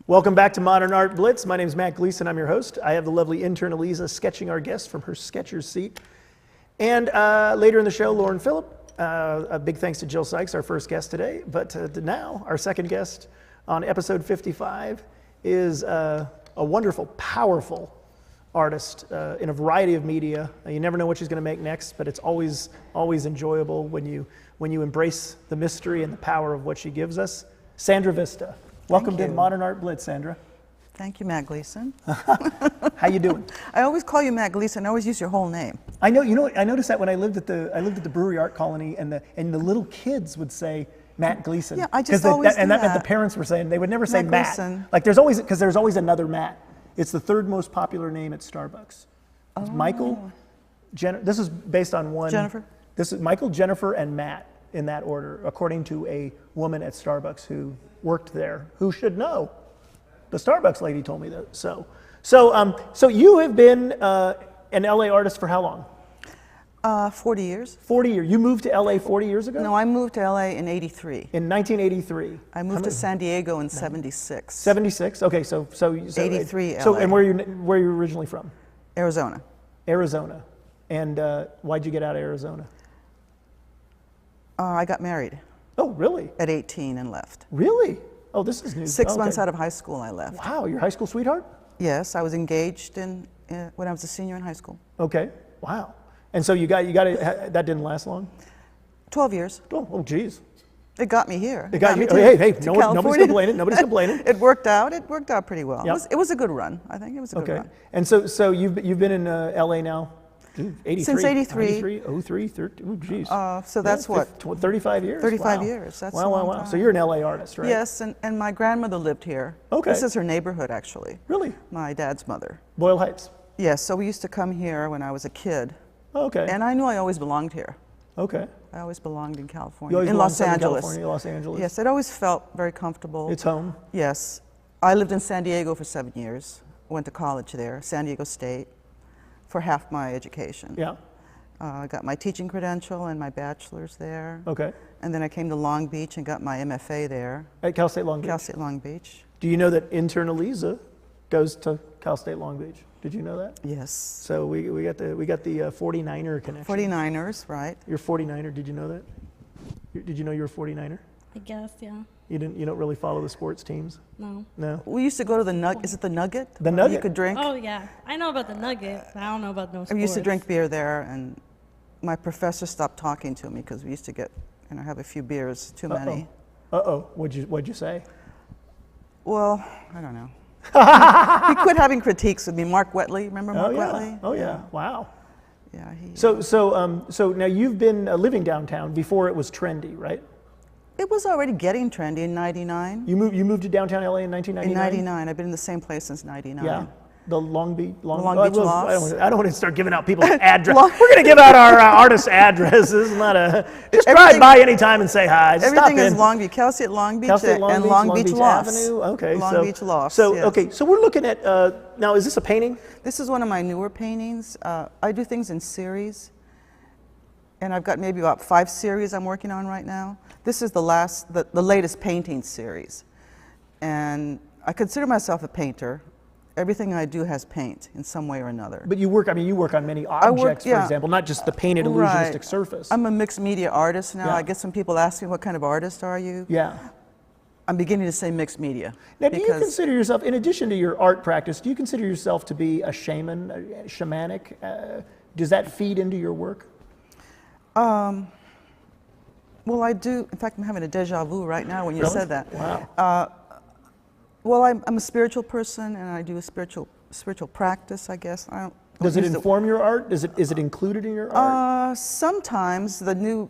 Welcome back to Modern Art Blitz. My name is Matt Gleason. I'm your host. I have the lovely intern Eliza sketching our guest from her sketcher's seat. And later in the show, Lauren Phillip. A big thanks to Jill Sykes, our first guest today. But now, our second guest on episode 55 is a wonderful, powerful artist in a variety of media. You never know what she's going to make next, but it's always enjoyable when you embrace the mystery and the power of what she gives us. Sandra Vista. Welcome to Modern Art Blitz, Sandra. Thank you, Matt Gleason. How you doing? I always call you Matt Gleason. I always use your whole name. I know. You know. I noticed that when I lived at the Brewery Art Colony, and the little kids would say Matt Gleason. Yeah, I just always and that meant the parents were saying they would never say Matt. Gleason. Like there's always another Matt. It's the third most popular name at Starbucks. It's Michael. This is based on one. Jennifer. This is Michael, Jennifer, and Matt in that order, according to a woman at Starbucks who worked there, who should know. The Starbucks lady told me that. So you have been an LA artist for how long? 40 years. 40 years. You moved to LA 40 years ago? No, I moved to LA in '83. In 1983. I moved to San Diego in '76. 76. Okay, so 83 So LA. and where are you originally from? Arizona. Arizona. And why'd you get out of Arizona? I got married. Oh, really? At 18 and left. Really? Oh, this is new. 6 months out of high school, I left. Wow, your high school sweetheart? Yes, I was engaged when I was a senior in high school. Okay. Wow. And so you got it. That didn't last long. 12 years. Oh, geez. It got me here. It got you. to, hey, to nobody's complaining. Nobody's complaining. It worked out. It worked out pretty well. Yep. It was a good run. I think it was a good run. Okay. And so you've been in LA now. 83, Since 83. 03, 30, oh geez. So that's what? 35 years? 35 wow. years, that's wow, a long wow. time. So you're an LA artist, right? Yes, and my grandmother lived here. Okay. This is her neighborhood, actually. Really? My dad's mother. Boyle Heights? Yes, so we used to come here when I was a kid. Okay. And I knew I always belonged here. Okay. I always belonged in California. You always in belonged Los in Angeles. California, Los Angeles? Yes, it always felt very comfortable. It's home? Yes. I lived in San Diego for 7 years. Went to college there, San Diego State, for half my education. Yeah. I got my teaching credential and my bachelor's there. Okay. And then I came to Long Beach and got my MFA there. At Cal State Long Beach? Cal State Long Beach. Do you know that intern Eliza goes to Cal State Long Beach? Did you know that? Yes. So we got the 49er connection. 49ers, right. You're 49er, did you know that? Did you know you were a 49er? I guess, yeah. You don't really follow the sports teams? No. No? We used to go to the Nugget. Is it the Nugget? The Where Nugget? You could drink. Oh, yeah. I know about the Nugget, but I don't know about no sports. We used to drink beer there, and my professor stopped talking to me because we used to have a few beers, too many. Uh-oh. What'd you say? Well, I don't know. He quit having critiques with me. Mark Wetley, remember Mark Wetley? Oh, yeah. Wow. Yeah. So now you've been living downtown before it was trendy, right? It was already getting trendy in '99. You moved to downtown LA in 1999? In '99. I've been in the same place since '99. Yeah. The Long Beach Lofts. I don't want to start giving out people's address. We're going to give out our artist addresses, not a. Just drive by anytime and say hi. Just everything stop is in. Long Beach, Cal State Long Beach, and Long Beach Lofts. Avenue. Okay, Long Beach Lofts. So yes. okay, so we're looking at now. Is this a painting? This is one of my newer paintings. I do things in series, and I've got maybe about 5 series I'm working on right now. This is the latest painting series, and I consider myself a painter. Everything I do has paint in some way or another. But you work on many objects, for example, not just the painted illusionistic surface. I'm a mixed media artist now. Yeah. I guess when people ask me, what kind of artist are you? Yeah. I'm beginning to say mixed media. Now, do you consider yourself, in addition to your art practice, do you consider yourself to be a shaman, shamanic? Does that feed into your work? Well, I do. In fact, I'm having a deja vu right now when you said that. Wow. Well, I'm a spiritual person, and I do a spiritual practice, I guess. The Does it inform your art? Is it included in your art? Sometimes the new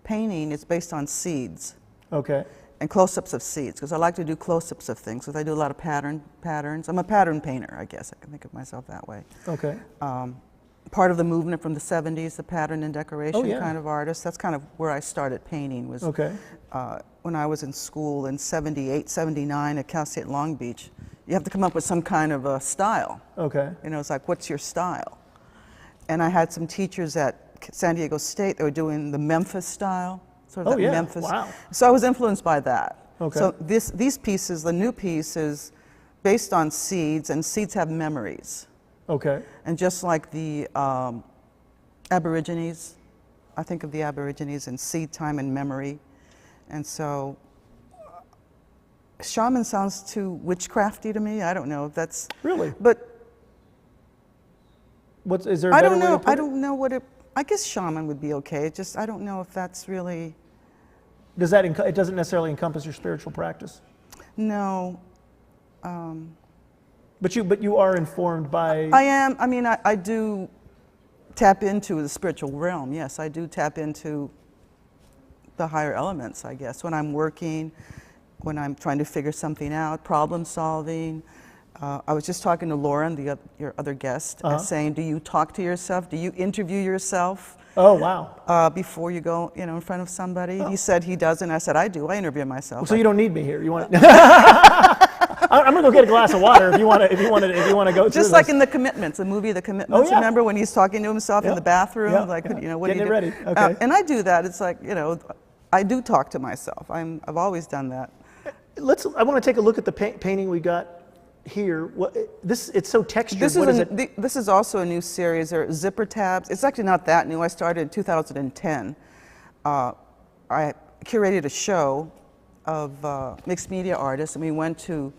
painting is based on seeds. Okay. And close-ups of seeds, because I like to do close-ups of things, because I do a lot of patterns. I'm a pattern painter, I guess. I can think of myself that way. Okay. Part of the movement from the 70s, the pattern and decoration yeah. kind of artist. That's kind of where I started painting, was Okay. When I was in school in 78, 79 at Cal State Long Beach. You have to come up with some kind of a style. Okay. You know, it's like, what's your style? And I had some teachers at San Diego State that were doing the Memphis style. Sort of that yeah. Memphis. Wow. So I was influenced by that. Okay. So these pieces, the new piece is based on seeds, and seeds have memories. Okay. And just like the Aborigines, I think of the Aborigines in seed time and memory. And so shaman sounds too witchcrafty to me. I don't know if that's... Really? But Is there a better way to put I it? don't know what it... I guess shaman would be okay. Just I don't know if that's really... Does that it doesn't necessarily encompass your spiritual practice? No. But you are informed by... I am. I mean, I do tap into the spiritual realm. Yes, I do tap into the higher elements, I guess, when I'm working, when I'm trying to figure something out, problem solving. I was just talking to Lauren, your other guest, saying, do you talk to yourself? Do you interview yourself? Oh, wow. Before you go, in front of somebody? He said he doesn't. I said, I do. I interview myself. So you don't need me here. You want? I'm gonna go get a glass of water if you want to go. Just like in The Commitments, the movie The Commitments. Oh, yeah. Remember when he's talking to himself in the bathroom, like, what Getting do you it do? ready. Okay. And I do that. It's like, I do talk to myself. I've always done that. I want to take a look at the painting we got here. It's so textured. This is also a new series. There are zipper tabs. It's actually not that new. I started in 2010. I curated a show of mixed media artists, and we went to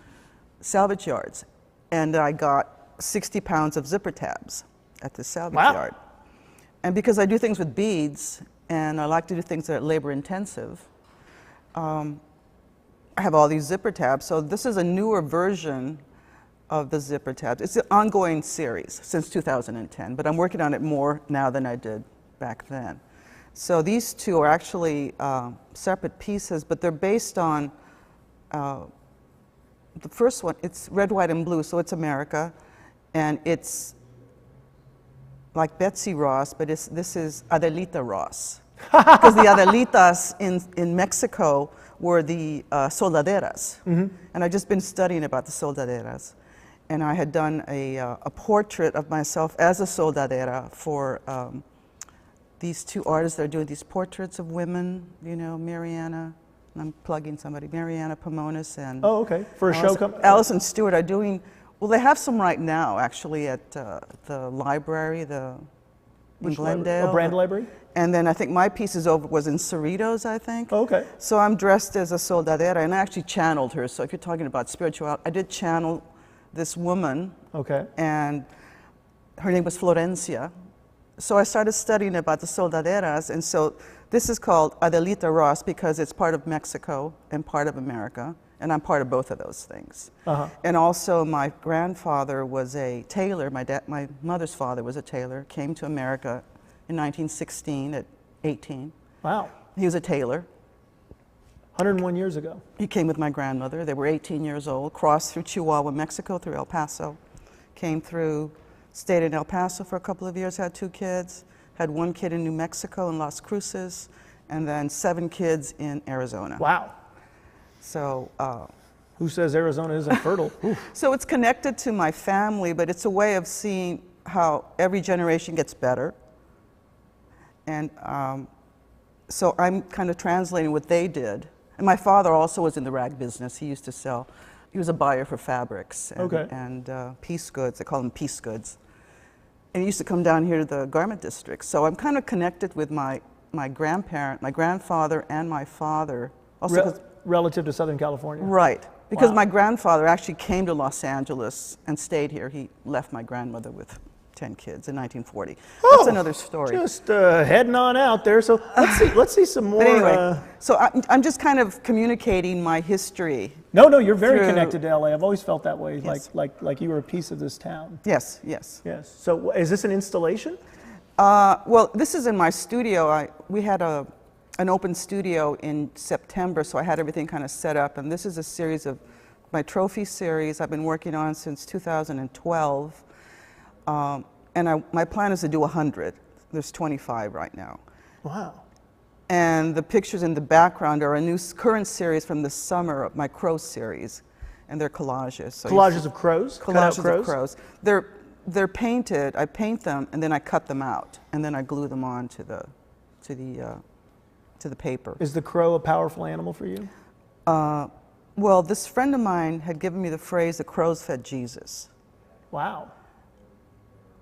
salvage yards, and I got 60 pounds of zipper tabs at the salvage yard. And because I do things with beads, and I like to do things that are labor intensive, I have all these zipper tabs. So this is a newer version of the zipper tabs. It's an ongoing series since 2010, but I'm working on it more now than I did back then. So these two are actually separate pieces, but they're based on the first one. It's red, white, and blue, so it's America, and it's like Betsy Ross, but this is Adelita Ross. Because the Adelitas in Mexico were the soldaderas. Mm-hmm. And I'd just been studying about the soldaderas. And I had done a portrait of myself as a soldadera for these two artists that are doing these portraits of women, Mariana, and I'm plugging somebody, Mariana Pomones and... Oh, okay. For a show Allison Stewart are doing... Well, they have some right now, actually, at the library, in Glendale. Oh, Brand Library? And then I think my piece was in Cerritos, I think. Oh, okay. So I'm dressed as a soldadera, and I actually channeled her. So if you're talking about spirituality, I did channel this woman. Okay. And her name was Florencia. So I started studying about the soldaderas, and so this is called Adelita Ross because it's part of Mexico and part of America, and I'm part of both of those things. Uh-huh. And also my grandfather was a tailor. My mother's father was a tailor, came to America in 1916 at 18. Wow. He was a tailor. 101 years ago. He came with my grandmother. They were 18 years old, crossed through Chihuahua, Mexico, through El Paso, came through, stayed in El Paso for a couple of years, had 2 kids, had 1 kid in New Mexico in Las Cruces, and then 7 kids in Arizona. Wow. So, who says Arizona isn't fertile? So it's connected to my family, but it's a way of seeing how every generation gets better. And so I'm kind of translating what they did. And my father also was in the rag business. He used to sell, he was a buyer for fabrics and piece goods. They call them piece goods. And he used to come down here to the garment district. So I'm kind of connected with my grandfather and my father. Also relative to Southern California? Right. Because wow. my grandfather actually came to Los Angeles and stayed here. He left my grandmother with 10 kids in 1940. Oh, That's another story. Just heading on out there. So let's see some more. But anyway, so I'm just kind of communicating my history. No, you're very through- connected to LA. I've always felt that way, Yes. like you were a piece of this town. Yes, yes. Yes. So is this an installation? Well, this is in my studio. We had an open studio in September, so I had everything kind of set up. And this is a series of my trophy series I've been working on since 2012. And my plan is to do 100. There's 25 right now. Wow. And the pictures in the background are a new current series from the summer of my crow series. And they're collages. So Collages of crows? Cut out collages of crows. They're painted. I paint them and then I cut them out and then I glue them on to the paper. Is the crow a powerful animal for you? Well, this friend of mine had given me the phrase, "the crows fed Jesus," Wow.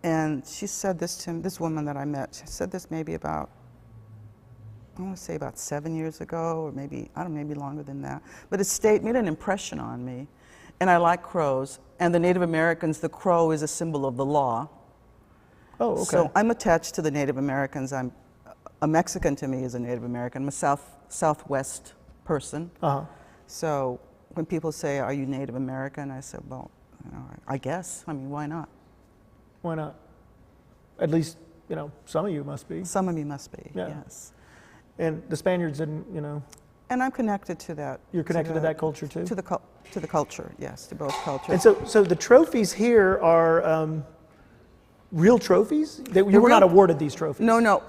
and she said this to this woman that I met. She said this maybe about, I want to say about 7 years ago, or maybe I don't know, maybe longer than that. But it made an impression on me, and I like crows. And the Native Americans, the crow is a symbol of the law. Oh, okay. So I'm attached to the Native Americans. A Mexican to me is a Native American. I'm a Southwest person. Uh-huh. So when people say, "Are you Native American?" I said, "Well, I guess. I mean, why not?" Why not? At least, some of you must be. Some of you must be, Yeah. yes. And the Spaniards didn't, And I'm connected to that. you're connected to that culture too? To the culture, yes, to both cultures. And so the trophies here are real trophies? You were not real- awarded these trophies? No.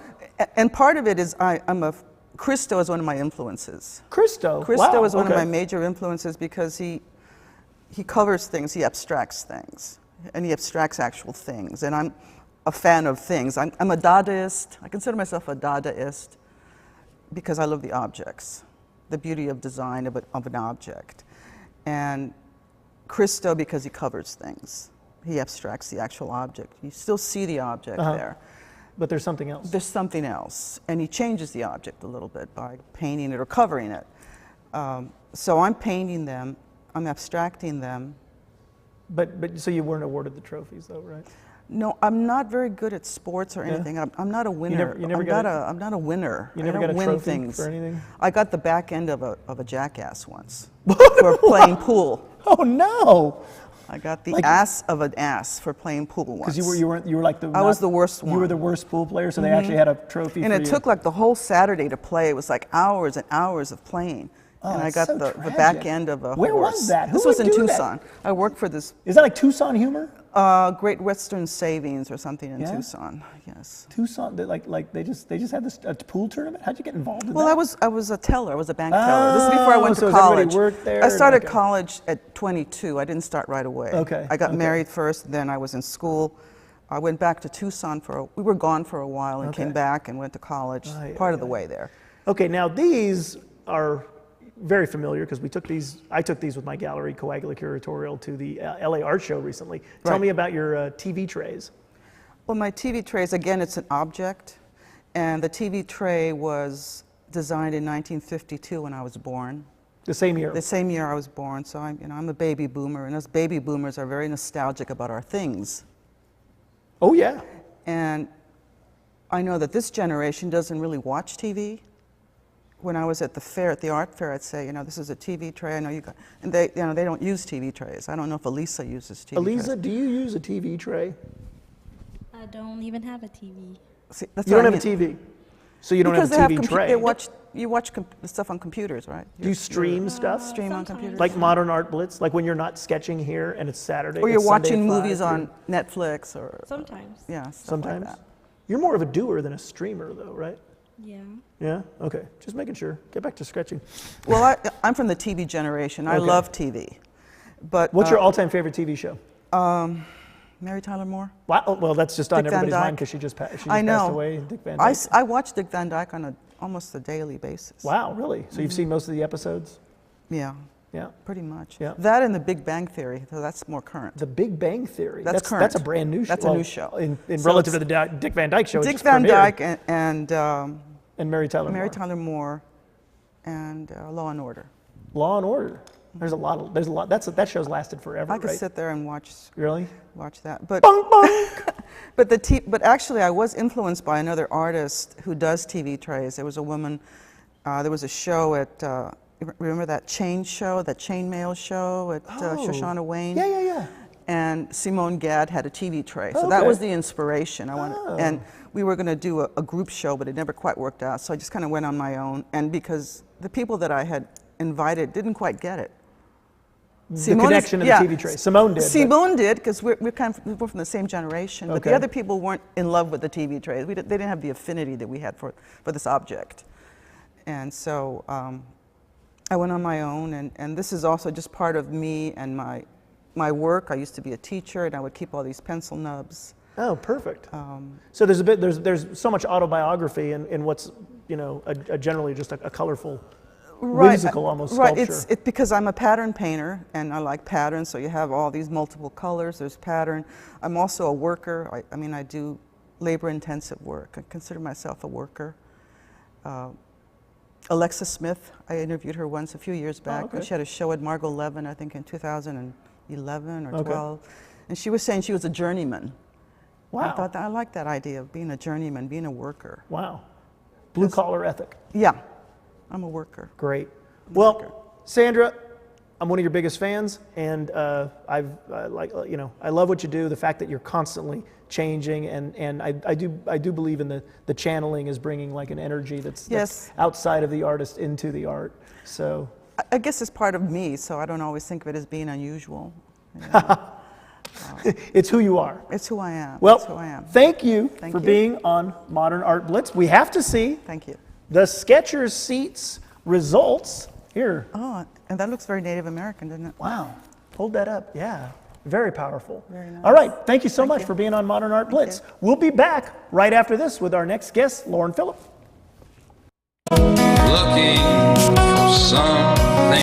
And part of it is Christo is one of my influences. Christo? Christo Wow, is one of okay. my major influences because he covers things, he abstracts things, and he abstracts actual things. And I'm a fan of things. I'm a Dadaist. I consider myself a Dadaist because I love the objects, the beauty of design of an object. And Christo because he covers things. He abstracts the actual object. You still see the object there. But there's something else. There's something else, and he changes the object a little bit by painting it or covering it. So I'm painting them, I'm abstracting them. But so you weren't awarded the trophies though, right? No, I'm not very good at sports or anything. I'm not a winner. You never got I'm not a winner. You never I got don't a win trophy things. for anything? I got the back end of a jackass once for playing pool. Oh no! I got the ass of an ass for playing pool once. Because you were like the. I was the worst one. You were the worst pool player, so they actually had a trophy. And for it you. took like the whole Saturday to play. It was like hours and hours of playing. Oh, and I that's got so the tragic. back end of a Where horse. was that? Who This was would in do that? Tucson. I worked for this Is that like Tucson humor? Great Western Savings or something in Yeah? Tucson. Yes. Tucson, they just had this a pool tournament. How'd you get involved in Well, that? I was a teller. I was a bank teller. This is before I went so to has everybody college. worked there I and- started okay. college at 22. I didn't start right away. Okay, I got okay. married first, then I was in school. I went back to Tucson we were gone for a while and Okay. came back and went to college. Aye, part aye, of the aye. way there. Okay, now these are very familiar because I took these with my gallery Coagula Curatorial to the LA Art Show recently. Tell Right. me about your TV trays. Well, my TV trays, again, it's an object. And the TV tray was designed in 1952 when I was born. The same year. The same year I was born, so I'm a baby boomer, and us baby boomers are very nostalgic about our things. Oh yeah. And I know that this generation doesn't really watch TV. When I was at the fair, at the art fair, I'd say, this is a TV tray. I know you got, and they don't use TV trays. I don't know if Elisa uses TV trays. Elisa, do you use a TV tray? I don't even have a TV. See, that's You what don't I have a mean. TV, so you don't Because have a they TV have tray. you watch the stuff on computers, right? Do you stream stuff? Stream on Sometimes. computers. Like Modern Art Blitz, like when you're not sketching here and it's Saturday. Or you're it's Sunday watching at 5, movies or- on Netflix or Sometimes. yeah, stuff Sometimes. like that. You're more of a doer than a streamer, though, right? Yeah. Yeah. Okay. Just making sure. Get back to sketching. Well, I'm from the TV generation. I Okay. love TV. But What's your all-time favorite TV show? Mary Tyler Moore? Wow. Oh, well, that's just on Dick Van everybody's mind Dyke. because she just I passed know. away. Dick Van Dyke. I watch Dick Van Dyke on almost a daily basis. Wow, really? So you've seen most of the episodes? Yeah, Yeah. pretty much. Yeah. That and The Big Bang Theory, so that's more current. The Big Bang Theory. That's That's current. a brand new show. That's a new show. In So relative to it's- the Dick Van Dyke show. it Dick just Van premiered. Dyke and And Mary Tyler Mary Moore. Tyler Moore and Law and Order. Law and Order. There's a lot. That show's lasted forever, I could right? sit there and watch Really? that. But Bunk, bunk. but actually, I was influenced by another artist who does TV trays. There was a woman. There was a show at. Remember that chain show, that chainmail show at Shoshana Wayne? Yeah. And Simone Gad had a TV tray. So that was the inspiration. And we were going to do a group show, but it never quite worked out. So I just kind of went on my own. And because the people that I had invited didn't quite get it. The connection to the TV tray. Simone did. Simone did, because we're from the same generation. But Okay. the other people weren't in love with the TV trays. They didn't have the affinity that we had for this object. And so I went on my own. And this is also just part of me and my work. I used to be a teacher, and I would keep all these pencil nubs. Oh, perfect. So there's so much autobiography in what's generally just a colorful, whimsical almost sculpture. Right. It's because I'm a pattern painter, and I like patterns. So you have all these multiple colors. There's pattern. I'm also a worker. I do labor-intensive work. I consider myself a worker. Alexa Smith, I interviewed her once a few years back. okay. She had a show at Margot Levin, I think in 2011 or 12. And she was saying she was a journeyman. Wow. I thought I like that idea of being a journeyman, being a worker. Wow. Blue collar ethic. Yeah, I'm a worker. Great. Well, Sandra, I'm one of your biggest fans, and I love what you do. The fact that you're constantly changing, and I do believe in the channeling is bringing like an energy that's outside of the artist into the art. So I guess it's part of me, so I don't always think of it as being unusual. It's who you are. It's who I am. Well, it's who I am. Thank you Thank for you. being on Modern Art Blitz. We have to see Thank you. the Skechers Seats results here. Oh, and that looks very Native American, doesn't it? Wow. Hold that up. Yeah. Very powerful. Very nice. All right. Thank you so Thank much you. for being on Modern Art Blitz. you. We'll be back right after this with our next guest, Lauren Phillip. Looking for some